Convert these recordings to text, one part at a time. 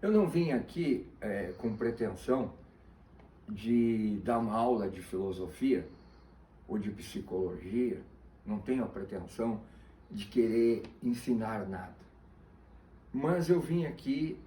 Eu não vim aqui com pretensão de dar uma aula de filosofia ou de psicologia, não tenho a pretensão de querer ensinar nada. Mas eu vim aqui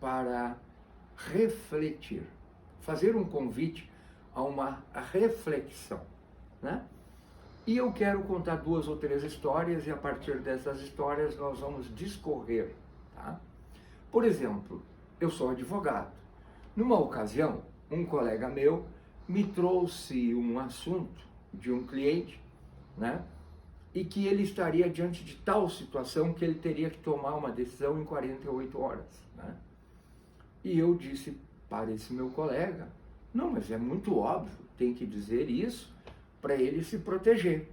para refletir, fazer um convite a uma reflexão, né? E eu quero contar 2 ou 3 histórias e a partir dessas histórias nós vamos discorrer, tá? Por exemplo, eu sou advogado. Numa ocasião, um colega meu me trouxe um assunto de um cliente, né? E que ele estaria diante de tal situação que ele teria que tomar uma decisão em 48 horas, né? E eu disse para esse meu colega, não, mas é muito óbvio, tem que dizer isso para ele se proteger.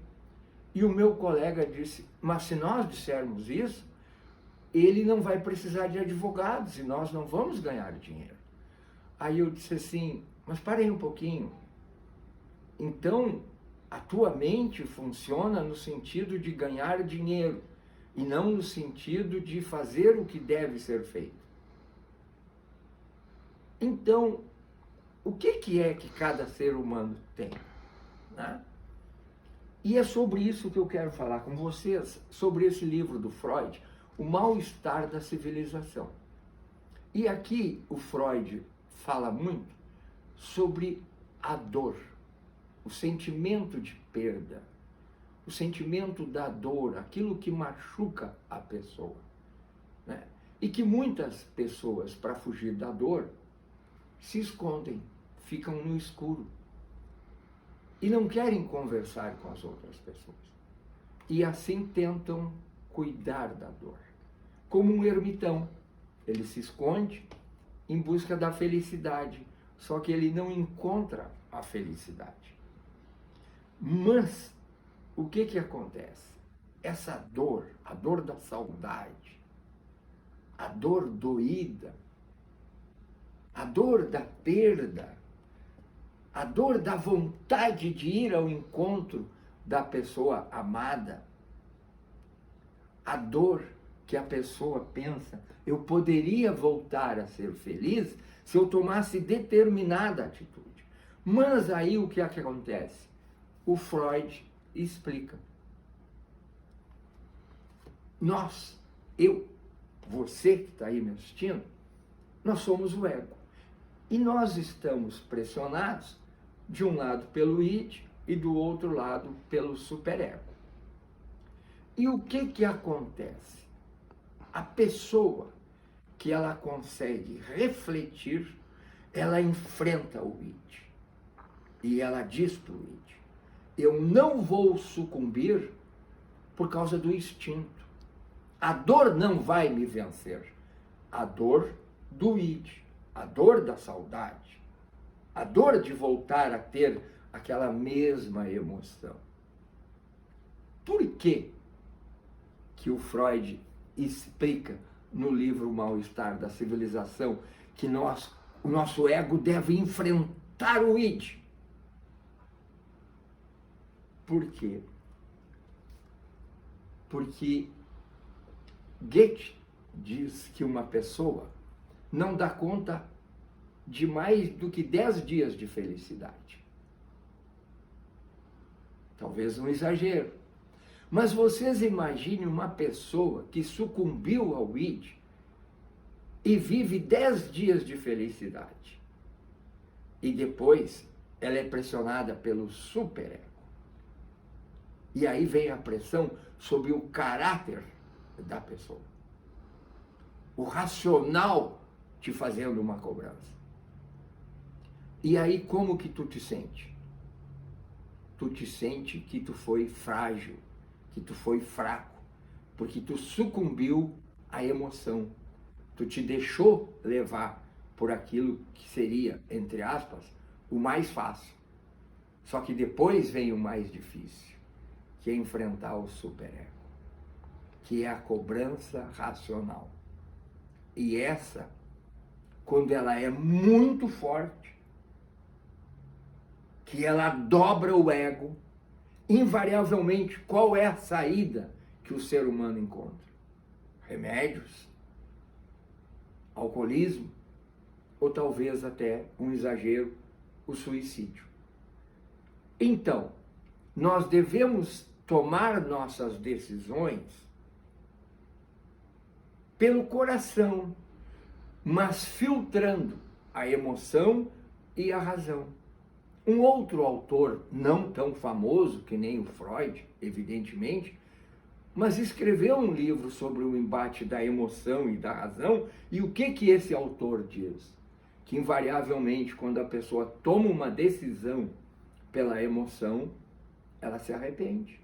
E o meu colega disse, mas se nós dissermos isso, ele não vai precisar de advogados e nós não vamos ganhar dinheiro. Aí eu disse assim, mas parei um pouquinho. Então, a tua mente funciona no sentido de ganhar dinheiro e não no sentido de fazer o que deve ser feito. Então, o que é que cada ser humano tem, né? E é sobre isso que eu quero falar com vocês, sobre esse livro do Freud, O Mal-Estar da Civilização. E aqui o Freud fala muito sobre a dor, o sentimento de perda, o sentimento da dor, aquilo que machuca a pessoa, né? E que muitas pessoas, para fugir da dor, se escondem, ficam no escuro e não querem conversar com as outras pessoas. E assim tentam cuidar da dor. Como um ermitão, ele se esconde em busca da felicidade, só que ele não encontra a felicidade. Mas o que acontece? Essa dor, a dor da saudade, a dor doída, a dor da perda, a dor da vontade de ir ao encontro da pessoa amada, a dor que a pessoa pensa, eu poderia voltar a ser feliz se eu tomasse determinada atitude. Mas aí o que acontece? O Freud explica. Nós, eu, você que está aí me assistindo, nós somos o ego. E nós estamos pressionados, de um lado pelo id e do outro lado pelo superego. E o que acontece? A pessoa que ela consegue refletir, ela enfrenta o id. E ela diz para o id, eu não vou sucumbir por causa do instinto. A dor não vai me vencer. A dor do id, a dor da saudade, a dor de voltar a ter aquela mesma emoção. Por que o Freud explica no livro O Mal-Estar da Civilização que o nosso ego deve enfrentar o id? Por quê? Porque Goethe diz que uma pessoa não dá conta de mais do que 10 dias de felicidade. Talvez um exagero. Mas vocês imaginem uma pessoa que sucumbiu ao id e vive 10 dias de felicidade. E depois ela é pressionada pelo superego. E aí vem a pressão sobre o caráter da pessoa. O racional te fazendo uma cobrança. E aí como que tu te sente? Tu te sente que tu foi frágil, que tu foi fraco, porque tu sucumbiu à emoção. Tu te deixou levar por aquilo que seria, entre aspas, o mais fácil. Só que depois vem o mais difícil, que é enfrentar o superego, que é a cobrança racional. E essa, quando ela é muito forte, que ela dobra o ego, invariavelmente, qual é a saída que o ser humano encontra? Remédios, alcoolismo, ou talvez até um exagero, o suicídio. Então, nós devemos tomar nossas decisões pelo coração, mas filtrando a emoção e a razão. Um outro autor, não tão famoso que nem o Freud, evidentemente, mas escreveu um livro sobre o embate da emoção e da razão, e o que esse autor diz? Que invariavelmente, quando a pessoa toma uma decisão pela emoção, ela se arrepende.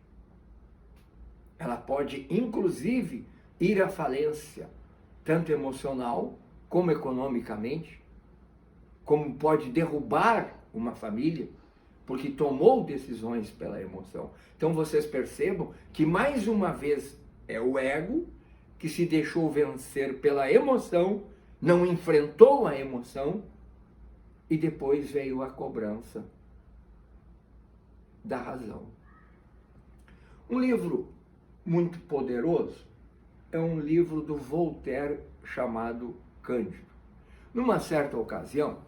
Ela pode, inclusive, ir à falência, tanto emocional como economicamente, como pode derrubar uma família, porque tomou decisões pela emoção. Então vocês percebam que mais uma vez é o ego que se deixou vencer pela emoção, não enfrentou a emoção e depois veio a cobrança da razão. Um livro muito poderoso é um livro do Voltaire chamado Cândido. Numa certa ocasião,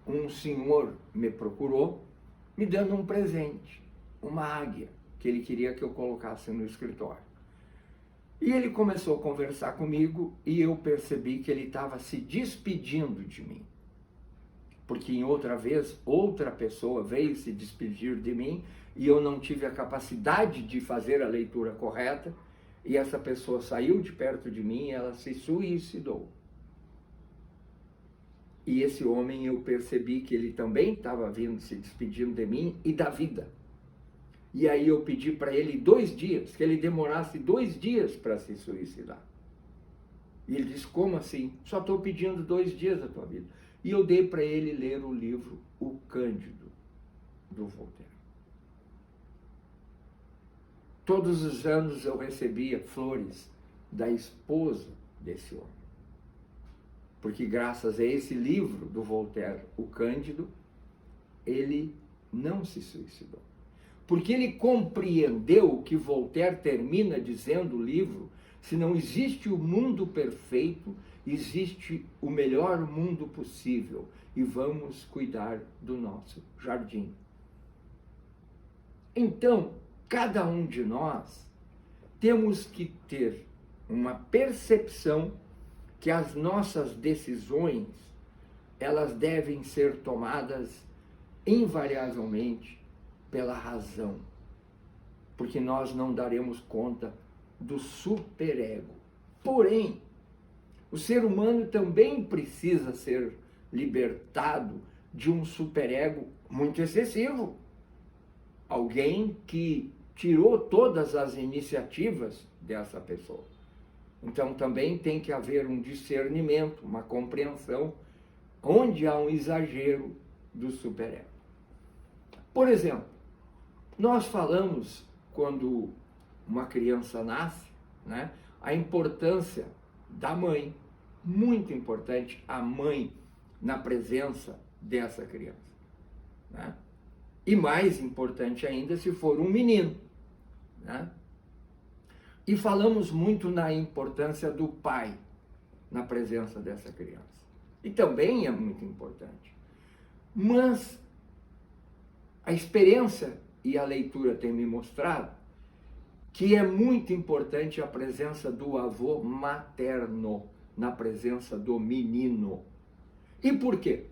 um senhor me procurou me dando um presente, uma águia, que ele queria que eu colocasse no escritório. E ele começou a conversar comigo e eu percebi que ele estava se despedindo de mim. Porque em outra vez, outra pessoa veio se despedir de mim e eu não tive a capacidade de fazer a leitura correta e essa pessoa saiu de perto de mim e ela se suicidou. E esse homem, eu percebi que ele também estava vindo se despedindo de mim e da vida. E aí eu pedi para ele 2 dias, que ele demorasse 2 dias para se suicidar. E ele disse, como assim? Só estou pedindo 2 dias da tua vida. E eu dei para ele ler o livro O Cândido, do Voltaire. Todos os anos eu recebia flores da esposa desse homem. Porque graças a esse livro do Voltaire, O Cândido, ele não se suicidou. Porque ele compreendeu o que Voltaire termina dizendo no livro, se não existe o mundo perfeito, existe o melhor mundo possível e vamos cuidar do nosso jardim. Então, cada um de nós temos que ter uma percepção que as nossas decisões, elas devem ser tomadas invariavelmente pela razão, porque nós não daremos conta do superego. Porém, o ser humano também precisa ser libertado de um superego muito excessivo. Alguém que tirou todas as iniciativas dessa pessoa. Então também tem que haver um discernimento, uma compreensão, onde há um exagero do superego. Por exemplo, nós falamos, quando uma criança nasce, né, a importância da mãe, muito importante a mãe na presença dessa criança, né? E mais importante ainda se for um menino, né? E falamos muito na importância do pai na presença dessa criança. E também é muito importante. Mas a experiência e a leitura têm me mostrado que é muito importante a presença do avô materno na presença do menino. E por quê?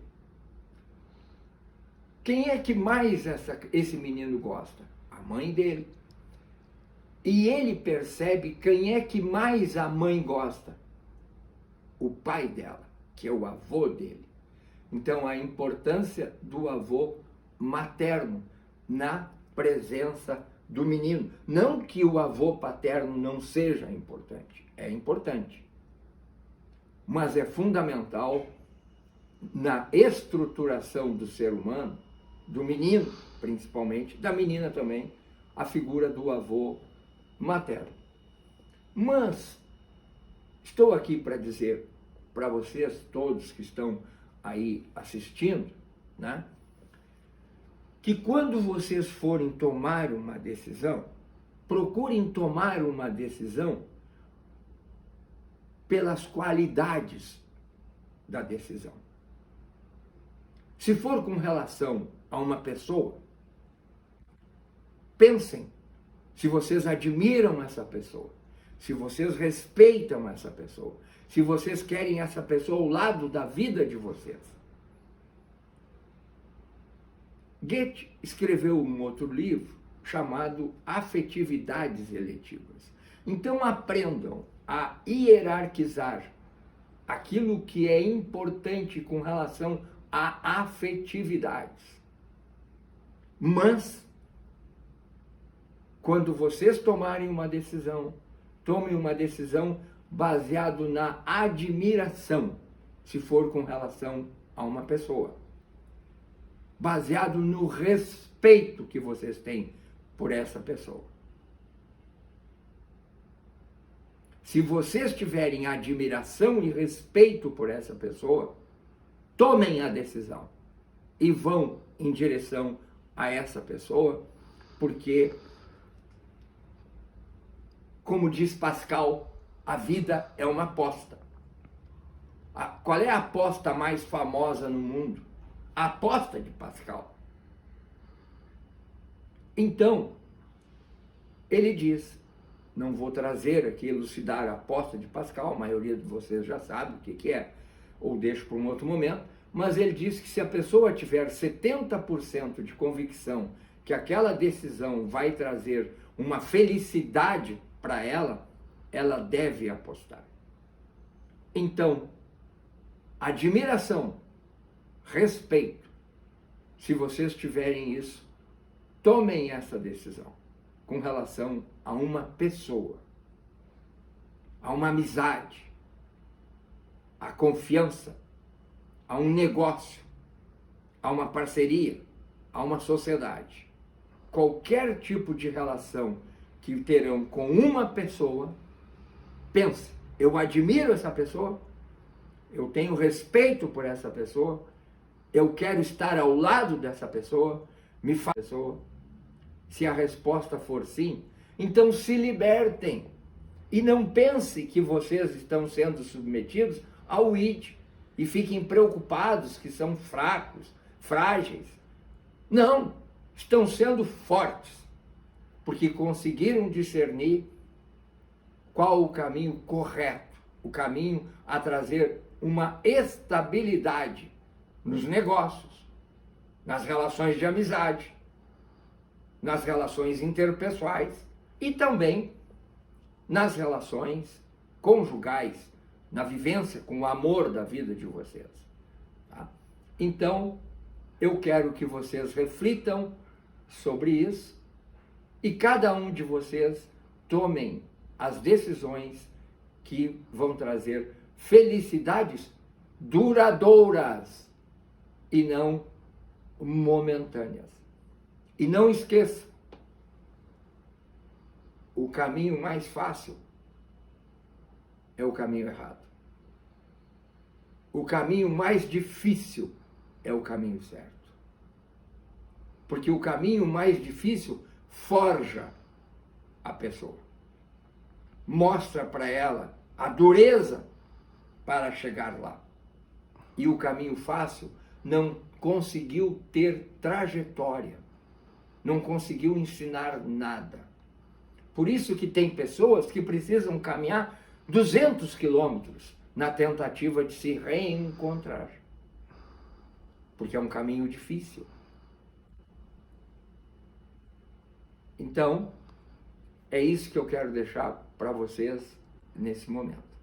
Quem é que mais esse menino gosta? A mãe dele. E ele percebe quem é que mais a mãe gosta? O pai dela, que é o avô dele. Então, a importância do avô materno na presença do menino. Não que o avô paterno não seja importante, é importante. Mas é fundamental na estruturação do ser humano, do menino principalmente, da menina também, a figura do avô materno. Mas estou aqui para dizer para vocês todos que estão aí assistindo, né, que quando vocês forem tomar uma decisão, procurem tomar uma decisão pelas qualidades da decisão. Se for com relação a uma pessoa, pensem se vocês admiram essa pessoa, se vocês respeitam essa pessoa, se vocês querem essa pessoa ao lado da vida de vocês. Goethe escreveu um outro livro chamado Afetividades Eletivas. Então aprendam a hierarquizar aquilo que é importante com relação a afetividades. Mas, quando vocês tomarem uma decisão, tomem uma decisão baseado na admiração, se for com relação a uma pessoa. Baseado no respeito que vocês têm por essa pessoa. Se vocês tiverem admiração e respeito por essa pessoa, tomem a decisão e vão em direção a essa pessoa, porque, como diz Pascal, a vida é uma aposta. Qual é a aposta mais famosa no mundo? A aposta de Pascal. Então, ele diz, não vou trazer aqui, elucidar a aposta de Pascal, a maioria de vocês já sabe o que é, ou deixo para um outro momento, mas ele diz que se a pessoa tiver 70% de convicção que aquela decisão vai trazer uma felicidade para ela, ela deve apostar. Então, admiração, respeito, se vocês tiverem isso, tomem essa decisão com relação a uma pessoa, a uma amizade, a confiança, a um negócio, a uma parceria, a uma sociedade. Qualquer tipo de relação que terão com uma pessoa, pense, eu admiro essa pessoa, eu tenho respeito por essa pessoa, eu quero estar ao lado dessa pessoa, me faz pessoa. Se a resposta for sim, então se libertem e não pense que vocês estão sendo submetidos ao id e fiquem preocupados que são fracos, frágeis. Não, estão sendo fortes, porque conseguiram discernir qual o caminho correto, o caminho a trazer uma estabilidade nos negócios, nas relações de amizade, nas relações interpessoais e também nas relações conjugais, na vivência com o amor da vida de vocês. Tá? Então, eu quero que vocês reflitam sobre isso e cada um de vocês tomem as decisões que vão trazer felicidades duradouras e não momentâneas. E não esqueça, o caminho mais fácil é o caminho errado. O caminho mais difícil é o caminho certo. Porque o caminho mais difícil forja a pessoa. Mostra para ela a dureza para chegar lá. E o caminho fácil não conseguiu ter trajetória. Não conseguiu ensinar nada. Por isso que tem pessoas que precisam caminhar 200 quilômetros na tentativa de se reencontrar. Porque é um caminho difícil. Então, é isso que eu quero deixar para vocês nesse momento.